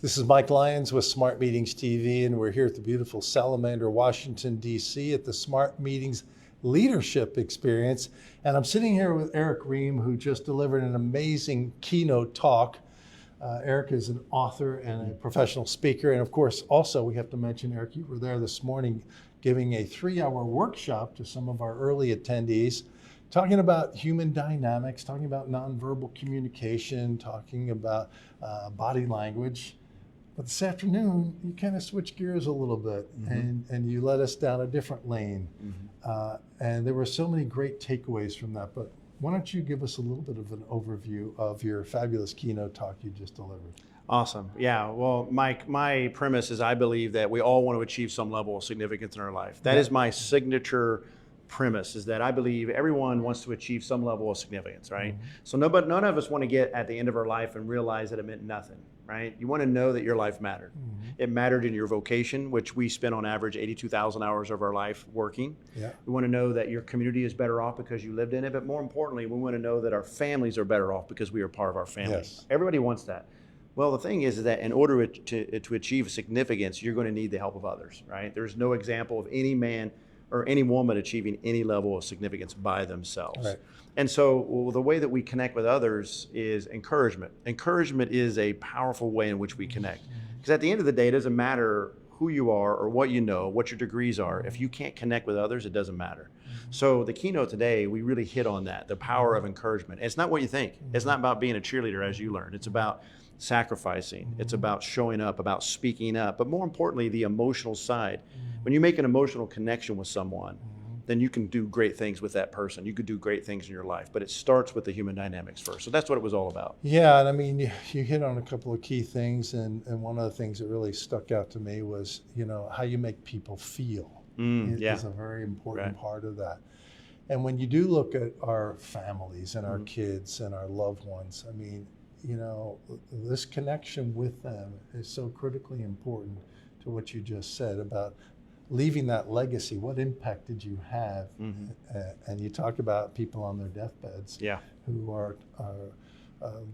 This is Mike Lyons with Smart Meetings TV, and we're here at the beautiful Salamander Washington DC at the Smart Meetings Leadership Experience. And I'm sitting here with Erick Rheam, who just delivered an amazing keynote talk. Erick is an author and a professional speaker. And of course, also we have to mention, Erick, you were there this morning giving a 3-hour workshop to some of our early attendees, talking about human dynamics, talking about nonverbal communication, talking about body language. But this afternoon, you kind of switched gears a little bit, and you led us down a different lane. And there were so many great takeaways from that. But why don't you give us a little bit of an overview of your fabulous keynote talk you just delivered? Awesome. Yeah. Well, Mike, my premise is I believe that we all want to achieve some level of significance in our life. That is my signature premise, is that I believe everyone wants to achieve some level of significance, right? So none of us want to get at the end of our life and realize that it meant nothing, right? You want to know that your life mattered. It mattered in your vocation, which we spend on average 82,000 hours of our life working. We want to know that your community is better off because you lived in it, but more importantly, we want to know that our families are better off because we are part of our family. Everybody wants that. Well, the thing is that in order to achieve significance, you're going to need the help of others, right? There's no example of any man or any woman achieving any level of significance by themselves. And so the way that we connect with others is encouragement. Encouragement is a powerful way in which we connect. Because at the end of the day, it doesn't matter who you are or what you know, what your degrees are. If you can't connect with others, it doesn't matter. So the keynote today, we really hit on that, the power of encouragement. It's not what you think. It's not about being a cheerleader, as you learned. It's about sacrificing. It's about showing up, about speaking up, but more importantly, the emotional side. When you make an emotional connection with someone, then you can do great things with that person. You could do great things in your life, but it starts with the human dynamics first. So that's what it was all about. Yeah, and I mean, you hit on a couple of key things, and one of the things that really stuck out to me was, how you make people feel is a very important part of that. And when you do look at our families and our kids and our loved ones, I mean, this connection with them is so critically important to what you just said about leaving that legacy. What impact did you have? And you talked about people on their deathbeds who are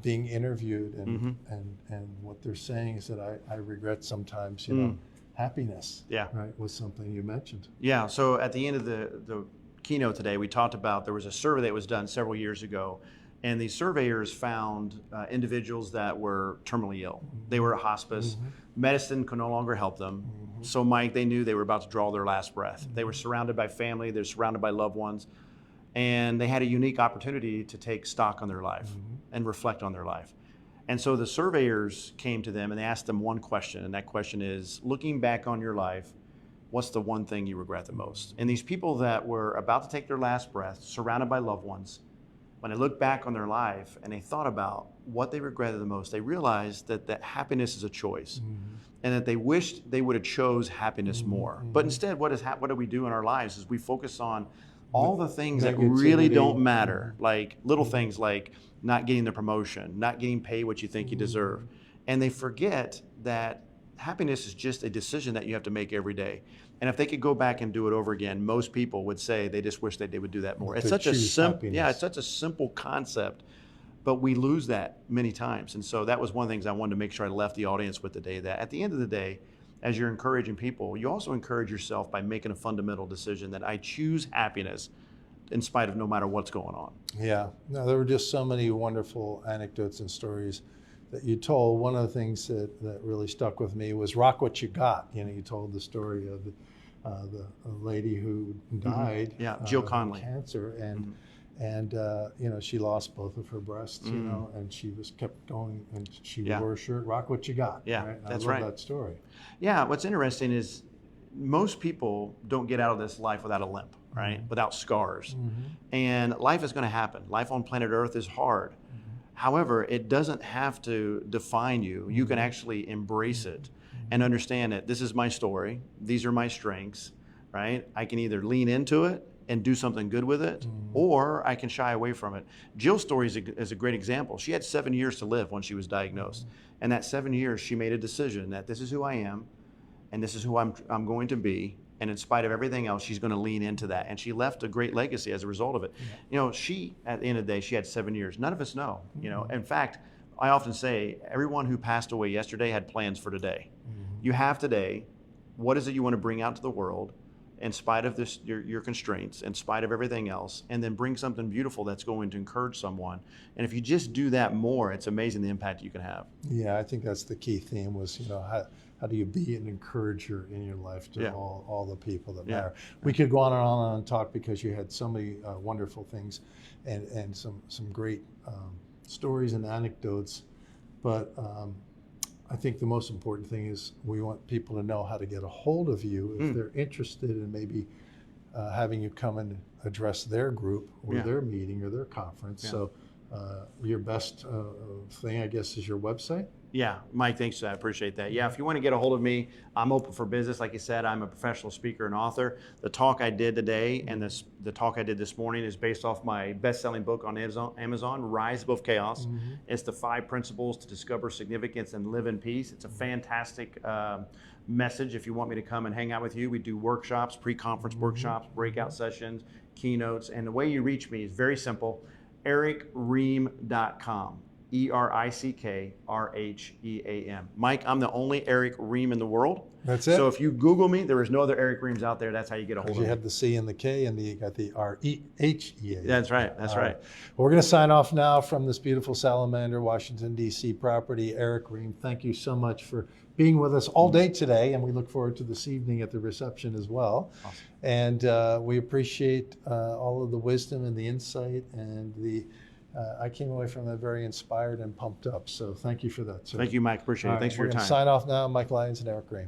being interviewed, and what they're saying is that I regret sometimes, happiness was something you mentioned. Yeah, so at the end of the keynote today, we talked about, there was a survey that was done several years ago, and these surveyors found individuals that were terminally ill. They were at hospice. Medicine could no longer help them. So Mike, they knew they were about to draw their last breath. They were surrounded by family, they're surrounded by loved ones, and they had a unique opportunity to take stock on their life and reflect on their life. And so the surveyors came to them and they asked them one question, and that question is, looking back on your life, what's the one thing you regret the most? And these people that were about to take their last breath, surrounded by loved ones, when they looked back on their life and they thought about what they regretted the most, they realized that happiness is a choice, and that they wished they would have chose happiness more. But instead, what do we do in our lives is we focus on all the things that really don't matter, like little things like not getting the promotion, not getting paid what you think you deserve. And they forget that happiness is just a decision that you have to make every day. And if they could go back and do it over again, most people would say they just wish that they would do that more. It's such a simple concept, but we lose that many times. And so that was one of the things I wanted to make sure I left the audience with today, that at the end of the day, as you're encouraging people, you also encourage yourself by making a fundamental decision that I choose happiness in spite of no matter what's going on. Yeah, no, there were just so many wonderful anecdotes and stories that you told. One of the things that really stuck with me was rock what you got. You told the story of the lady who died, Jill Conley, cancer, and she lost both of her breasts, and she was kept going, and she wore a shirt, rock what you got. That's I love that story. Yeah, what's interesting is most people don't get out of this life without a limp, right? Without scars. And life is going to happen. Life on planet Earth is hard. However, it doesn't have to define you. You can actually embrace it and understand that this is my story. These are my strengths, right? I can either lean into it and do something good with it, or I can shy away from it. Jill's story is a great example. She had 7 years to live when she was diagnosed. And that 7 years, she made a decision that this is who I am, and this is who I'm going to be. And in spite of everything else, she's going to lean into that. And she left a great legacy as a result of it. She, at the end of the day, she had 7 years. None of us know. In fact, I often say everyone who passed away yesterday had plans for today. You have today. What is it you want to bring out to the world in spite of this, your constraints, in spite of everything else, and then bring something beautiful that's going to encourage someone. And if you just do that more, it's amazing the impact you can have. Yeah, I think that's the key theme was, how do you be an encourager in your life to all the people that matter. We could go on and talk because you had so many wonderful things and some great stories and anecdotes. But I think the most important thing is we want people to know how to get a hold of you if they're interested in maybe having you come and address their group or their meeting or their conference. So your best thing, I guess, is your website? Yeah, Mike, thanks. I appreciate that. Yeah, if you want to get a hold of me, I'm open for business. Like you said, I'm a professional speaker and author. The talk I did today and the talk I did this morning is based off my best-selling book on Amazon, Rise Above Chaos. It's the 5 principles to discover significance and live in peace. It's a fantastic message. If you want me to come and hang out with you, we do workshops, pre-conference workshops, breakout sessions, keynotes. And the way you reach me is very simple, erickream.com. ERICKRHEAM. Mike, I'm the only Erick Rheam in the world. That's it. So if you Google me, there is no other Erick Rheams out there. That's how you get a hold of me. You have the C and the K, and you got the REHEA. That's right. That's right. Well, we're going to sign off now from this beautiful Salamander, Washington, DC property. Erick Rheam, thank you so much for being with us all day today, and we look forward to this evening at the reception as well. Awesome. And we appreciate all of the wisdom and the insight and the. I came away from that very inspired and pumped up. So thank you for that, sir. Thank you, Mike. Appreciate it. Thanks for your time. Sign off now. Mike Lyons and Erick Rheam.